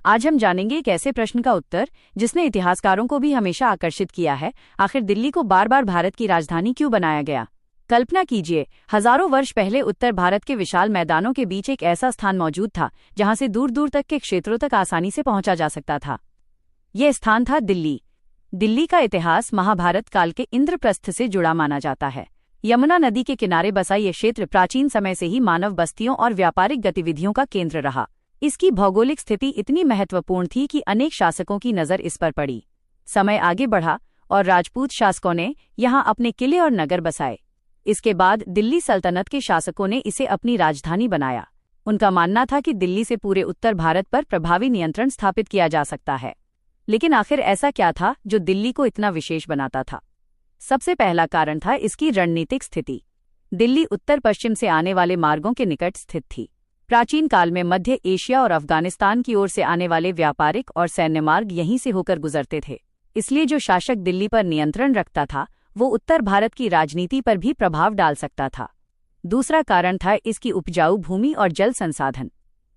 आज हम जानेंगे एक ऐसे प्रश्न का उत्तर जिसने इतिहासकारों को भी हमेशा आकर्षित किया है। आखिर दिल्ली को बार बार भारत की राजधानी क्यों बनाया गया? कल्पना कीजिए, हजारों वर्ष पहले उत्तर भारत के विशाल मैदानों के बीच एक ऐसा स्थान मौजूद था जहां से दूर दूर तक के क्षेत्रों तक आसानी से पहुंचा जा सकता था। यह स्थान था दिल्ली। दिल्ली का इतिहास महाभारत काल के इंद्रप्रस्थ से जुड़ा माना जाता है। यमुना नदी के किनारे बसा ये क्षेत्र प्राचीन समय से ही मानव बस्तियों और व्यापारिक गतिविधियों का केंद्र रहा। इसकी भौगोलिक स्थिति इतनी महत्वपूर्ण थी कि अनेक शासकों की नजर इस पर पड़ी। समय आगे बढ़ा और राजपूत शासकों ने यहाँ अपने किले और नगर बसाए। इसके बाद दिल्ली सल्तनत के शासकों ने इसे अपनी राजधानी बनाया। उनका मानना था कि दिल्ली से पूरे उत्तर भारत पर प्रभावी नियंत्रण स्थापित किया जा सकता है। लेकिन आखिर ऐसा क्या था जो दिल्ली को इतना विशेष बनाता था? सबसे पहला कारण था इसकी रणनीतिक स्थिति। दिल्ली उत्तर पश्चिम से आने वाले मार्गों के निकट स्थित थी। प्राचीन काल में मध्य एशिया और अफगानिस्तान की ओर से आने वाले व्यापारिक और सैन्य मार्ग यहीं से होकर गुजरते थे। इसलिए जो शासक दिल्ली पर नियंत्रण रखता था वो उत्तर भारत की राजनीति पर भी प्रभाव डाल सकता था। दूसरा कारण था इसकी उपजाऊ भूमि और जल संसाधन।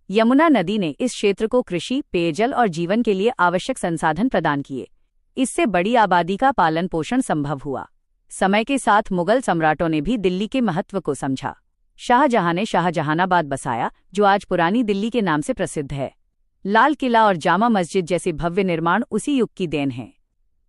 यमुना नदी ने इस क्षेत्र को कृषि, पेयजल और जीवन के लिए आवश्यक संसाधन प्रदान किए। इससे बड़ी आबादी का पालन पोषण संभव हुआ। समय के साथ मुगल सम्राटों ने भी दिल्ली के महत्व को समझा। शाहजहां ने शाहजहानाबाद बसाया, जो आज पुरानी दिल्ली के नाम से प्रसिद्ध है। लाल किला और जामा मस्जिद जैसे भव्य निर्माण उसी युग की देन हैं।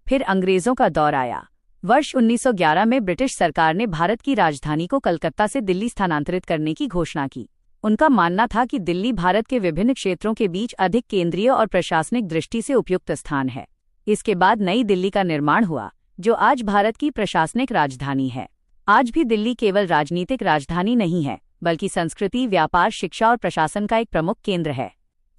फिर अंग्रेजों का दौर आया। वर्ष 1911 में ब्रिटिश सरकार ने भारत की राजधानी को कलकत्ता से दिल्ली स्थानांतरित करने की घोषणा की। उनका मानना था कि दिल्ली भारत के विभिन्न क्षेत्रों के बीच अधिक केंद्रीय और प्रशासनिक दृष्टि से उपयुक्त स्थान है। इसके बाद नई दिल्ली का निर्माण हुआ, जो आज भारत की प्रशासनिक राजधानी है। आज भी दिल्ली केवल राजनीतिक राजधानी नहीं है, बल्कि संस्कृति, व्यापार, शिक्षा और प्रशासन का एक प्रमुख केंद्र है।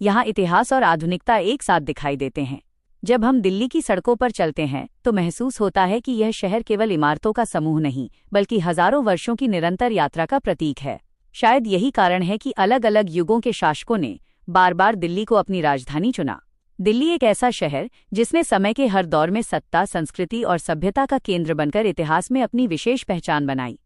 यहाँ इतिहास और आधुनिकता एक साथ दिखाई देते हैं। जब हम दिल्ली की सड़कों पर चलते हैं तो महसूस होता है कि यह शहर केवल इमारतों का समूह नहीं, बल्कि हजारों वर्षों की निरंतर यात्रा का प्रतीक है। शायद यही कारण है कि अलग अलग युगों के शासकों ने बार बार दिल्ली को अपनी राजधानी चुना। दिल्ली एक ऐसा शहर जिसने समय के हर दौर में सत्ता, संस्कृति और सभ्यता का केंद्र बनकर इतिहास में अपनी विशेष पहचान बनाई।